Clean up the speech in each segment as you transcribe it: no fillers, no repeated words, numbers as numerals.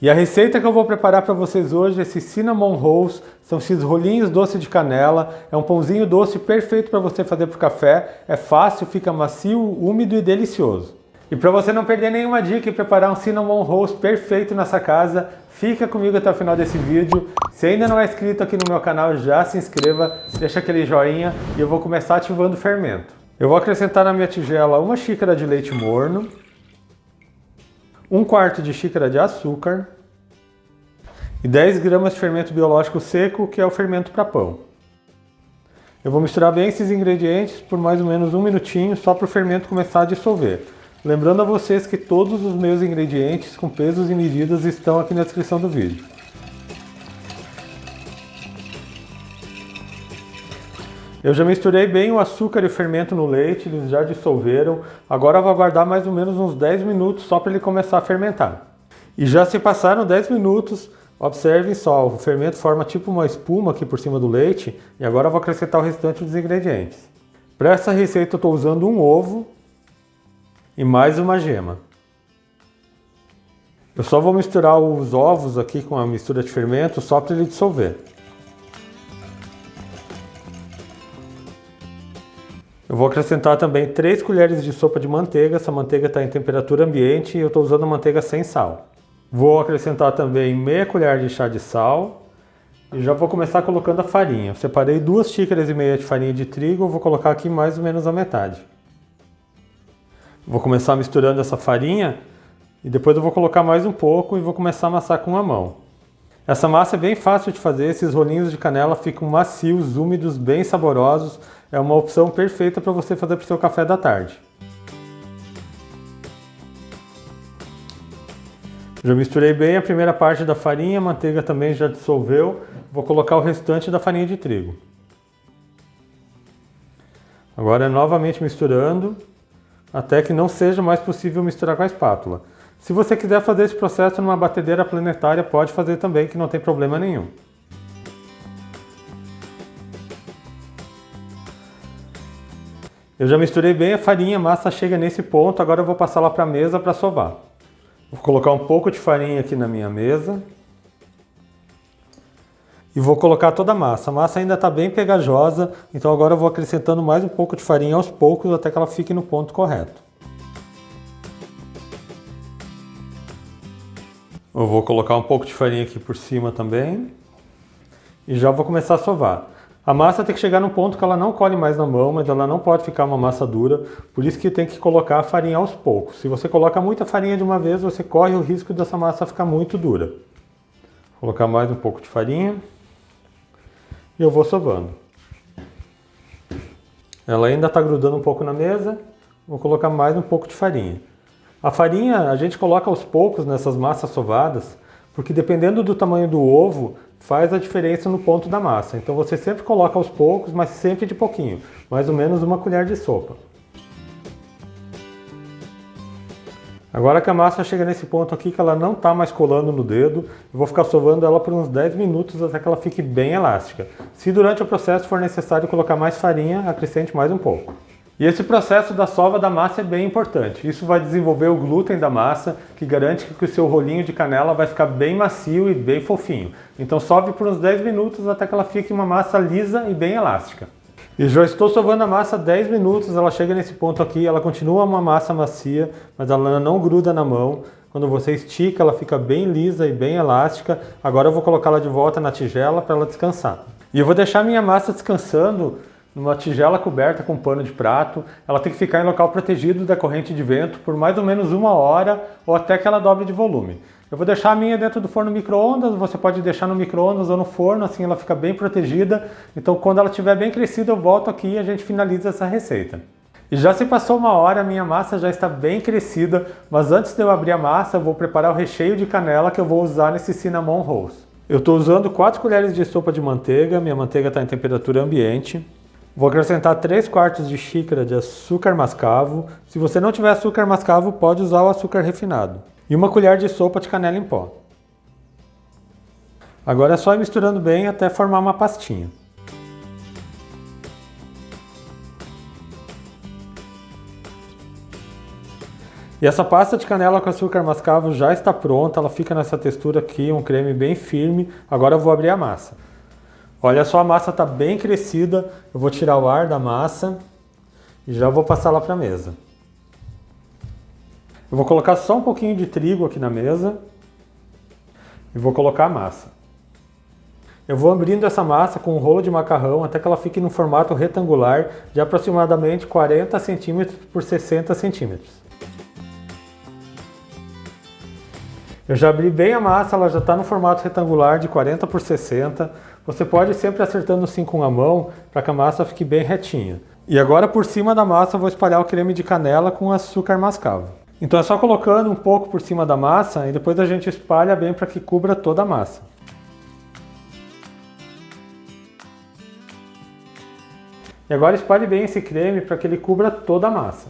E a receita que eu vou preparar para vocês hoje é esses cinnamon rolls, são esses rolinhos doce de canela, é um pãozinho doce perfeito para você fazer para o café, é fácil, fica macio, úmido e delicioso. E para você não perder nenhuma dica e preparar um cinnamon rolls perfeito nessa casa, fica comigo até o final desse vídeo. Se ainda não é inscrito aqui no meu canal, já se inscreva, deixa aquele joinha e eu vou começar ativando o fermento. Eu vou acrescentar na minha tigela 1 xícara de leite morno, 1/4 de xícara de açúcar e 10 gramas de fermento biológico seco, que é o fermento para pão. Eu vou misturar bem esses ingredientes por mais ou menos 1 minutinho, só para o fermento começar a dissolver. Lembrando a vocês que todos os meus ingredientes com pesos e medidas estão aqui na descrição do vídeo. Eu já misturei bem o açúcar e o fermento no leite, eles já dissolveram. Agora eu vou aguardar mais ou menos uns 10 minutos só para ele começar a fermentar. E já se passaram 10 minutos, observem só, o fermento forma tipo uma espuma aqui por cima do leite. E agora eu vou acrescentar o restante dos ingredientes. Para essa receita eu estou usando um ovo e mais uma gema. Eu só vou misturar os ovos aqui com a mistura de fermento só para ele dissolver. Eu vou acrescentar também 3 colheres de sopa de manteiga, essa manteiga está em temperatura ambiente e eu estou usando manteiga sem sal. Vou acrescentar também meia colher de chá de sal e já vou começar colocando a farinha. Eu separei 2,5 xícaras de farinha de trigo, eu vou colocar aqui mais ou menos a metade. Vou começar misturando essa farinha e depois eu vou colocar mais um pouco e vou começar a amassar com a mão. Essa massa é bem fácil de fazer, esses rolinhos de canela ficam macios, úmidos, bem saborosos. É uma opção perfeita para você fazer para o seu café da tarde. Já misturei bem a primeira parte da farinha, a manteiga também já dissolveu. Vou colocar o restante da farinha de trigo. Agora é novamente misturando, até que não seja mais possível misturar com a espátula. Se você quiser fazer esse processo numa batedeira planetária, pode fazer também, que não tem problema nenhum. Eu já misturei bem a farinha, a massa chega nesse ponto, agora eu vou passar lá para a mesa para sovar. Vou colocar um pouco de farinha aqui na minha mesa. E vou colocar toda a massa. A massa ainda está bem pegajosa, então agora eu vou acrescentando mais um pouco de farinha aos poucos até que ela fique no ponto correto. Eu vou colocar um pouco de farinha aqui por cima também. E já vou começar a sovar. A massa tem que chegar num ponto que ela não colhe mais na mão, mas ela não pode ficar uma massa dura, por isso que tem que colocar a farinha aos poucos. Se você coloca muita farinha de uma vez, você corre o risco dessa massa ficar muito dura. Vou colocar mais um pouco de farinha e eu vou sovando. Ela ainda está grudando um pouco na mesa, vou colocar mais um pouco de farinha. A farinha a gente coloca aos poucos nessas massas sovadas, porque dependendo do tamanho do ovo, faz a diferença no ponto da massa. Então você sempre coloca aos poucos, mas sempre de pouquinho, mais ou menos 1 colher de sopa. Agora que a massa chega nesse ponto aqui, que ela não está mais colando no dedo, eu vou ficar sovando ela por uns 10 minutos até que ela fique bem elástica. Se durante o processo for necessário colocar mais farinha, acrescente mais um pouco. E esse processo da sova da massa é bem importante. Isso vai desenvolver o glúten da massa, que garante que o seu rolinho de canela vai ficar bem macio e bem fofinho. Então sove por uns 10 minutos até que ela fique uma massa lisa e bem elástica. E já estou sovando a massa 10 minutos, ela chega nesse ponto aqui, ela continua uma massa macia, mas ela não gruda na mão. Quando você estica, ela fica bem lisa e bem elástica. Agora eu vou colocá-la de volta na tigela para ela descansar. E eu vou deixar minha massa descansando numa tigela coberta com pano de prato. Ela tem que ficar em local protegido da corrente de vento por mais ou menos 1 hora ou até que ela dobre de volume. Eu vou deixar a minha dentro do forno micro-ondas, você pode deixar no micro-ondas ou no forno, assim ela fica bem protegida. Então quando ela estiver bem crescida eu volto aqui e a gente finaliza essa receita. E já se passou 1 hora, a minha massa já está bem crescida, mas antes de eu abrir a massa eu vou preparar o recheio de canela que eu vou usar nesse cinnamon rolls. Eu estou usando 4 colheres de sopa de manteiga, minha manteiga está em temperatura ambiente. Vou acrescentar 3/4 de xícara de açúcar mascavo. Se você não tiver açúcar mascavo, pode usar o açúcar refinado. E 1 colher de sopa de canela em pó. Agora é só ir misturando bem até formar uma pastinha. E essa pasta de canela com açúcar mascavo já está pronta, ela fica nessa textura aqui, um creme bem firme. Agora eu vou abrir a massa. Olha só, a massa está bem crescida, eu vou tirar o ar da massa e já vou passar lá para a mesa. Eu vou colocar só um pouquinho de trigo aqui na mesa e vou colocar a massa. Eu vou abrindo essa massa com um rolo de macarrão até que ela fique no formato retangular de aproximadamente 40 cm por 60 cm. Eu já abri bem a massa, ela já está no formato retangular de 40 por 60. Você pode ir sempre acertando assim com a mão para que a massa fique bem retinha. E agora por cima da massa eu vou espalhar o creme de canela com açúcar mascavo. Então é só colocando um pouco por cima da massa e depois a gente espalha bem para que cubra toda a massa. E agora espalhe bem esse creme para que ele cubra toda a massa.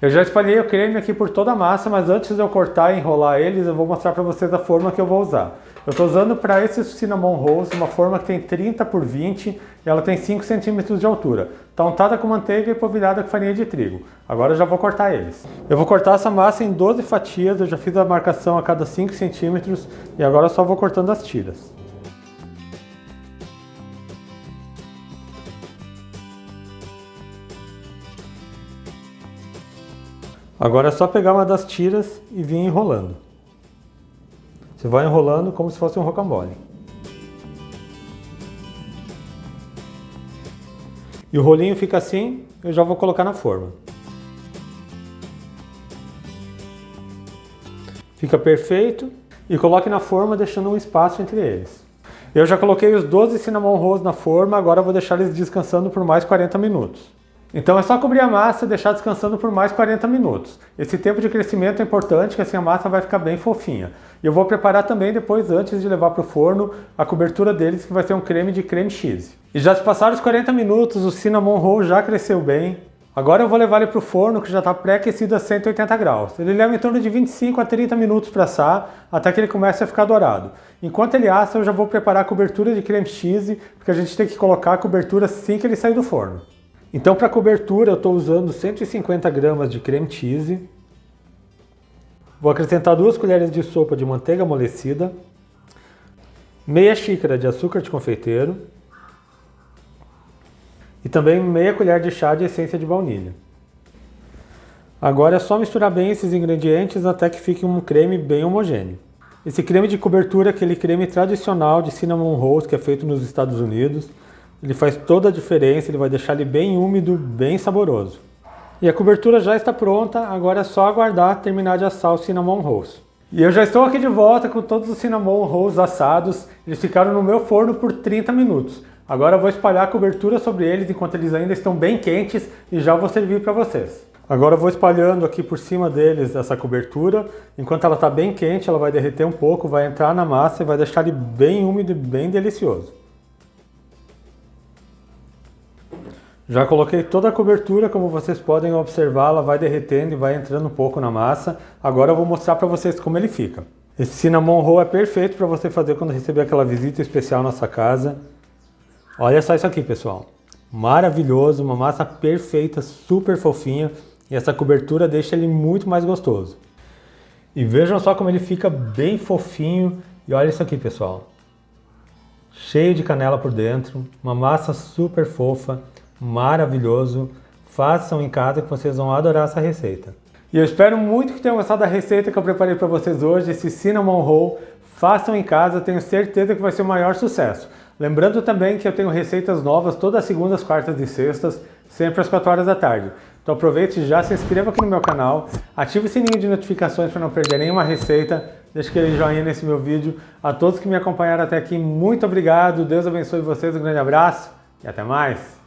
Eu já espalhei o creme aqui por toda a massa, mas antes de eu cortar e enrolar eles, eu vou mostrar para vocês a forma que eu vou usar. Eu estou usando para esses cinnamon rolls uma forma que tem 30 por 20 e ela tem 5 cm de altura. Está untada com manteiga e polvilhada com farinha de trigo. Agora eu já vou cortar eles. Eu vou cortar essa massa em 12 fatias, eu já fiz a marcação a cada 5 cm e agora eu só vou cortando as tiras. Agora é só pegar uma das tiras e vir enrolando. Você vai enrolando como se fosse um rocambole. E o rolinho fica assim, eu já vou colocar na forma. Fica perfeito e coloque na forma deixando um espaço entre eles. Eu já coloquei os 12 cinnamon rolls na forma, agora eu vou deixar eles descansando por mais 40 minutos. Então é só cobrir a massa e deixar descansando por mais 40 minutos. Esse tempo de crescimento é importante, que assim a massa vai ficar bem fofinha. E eu vou preparar também depois, antes de levar para o forno, a cobertura deles, que vai ser um creme de creme cheese. E já se passaram os 40 minutos, o cinnamon roll já cresceu bem. Agora eu vou levar ele para o forno, que já está pré-aquecido a 180 graus. Ele leva em torno de 25 a 30 minutos para assar, até que ele comece a ficar dourado. Enquanto ele assa, eu já vou preparar a cobertura de creme cheese, porque a gente tem que colocar a cobertura assim que ele sair do forno. Então para cobertura eu estou usando 150 gramas de creme cheese. Vou acrescentar 2 colheres de sopa de manteiga amolecida, meia xícara de açúcar de confeiteiro e também meia colher de chá de essência de baunilha. Agora é só misturar bem esses ingredientes até que fique um creme bem homogêneo. Esse creme de cobertura é aquele creme tradicional de cinnamon rolls que é feito nos Estados Unidos. Ele faz toda a diferença, ele vai deixar ele bem úmido, bem saboroso. E a cobertura já está pronta, agora é só aguardar terminar de assar os cinnamon rolls. E eu já estou aqui de volta com todos os cinnamon rolls assados, eles ficaram no meu forno por 30 minutos. Agora eu vou espalhar a cobertura sobre eles enquanto eles ainda estão bem quentes e já vou servir para vocês. Agora eu vou espalhando aqui por cima deles essa cobertura, enquanto ela está bem quente ela vai derreter um pouco, vai entrar na massa e vai deixar ele bem úmido e bem delicioso. Já coloquei toda a cobertura, como vocês podem observar, ela vai derretendo e vai entrando um pouco na massa. Agora eu vou mostrar para vocês como ele fica. Esse cinnamon roll é perfeito para você fazer quando receber aquela visita especial na sua casa. Olha só isso aqui, pessoal. Maravilhoso, uma massa perfeita, super fofinha. E essa cobertura deixa ele muito mais gostoso. E vejam só como ele fica bem fofinho. E olha isso aqui, pessoal. Cheio de canela por dentro, uma massa super fofa. Maravilhoso, façam em casa que vocês vão adorar essa receita. E eu espero muito que tenham gostado da receita que eu preparei para vocês hoje, esse cinnamon roll. Façam em casa, tenho certeza que vai ser o maior sucesso. Lembrando também que eu tenho receitas novas todas as segundas, quartas e sextas, sempre às 4 horas da tarde. Então aproveite e já se inscreva aqui no meu canal, ative o sininho de notificações para não perder nenhuma receita, deixe aquele joinha nesse meu vídeo. A todos que me acompanharam até aqui, muito obrigado, Deus abençoe vocês, um grande abraço e até mais!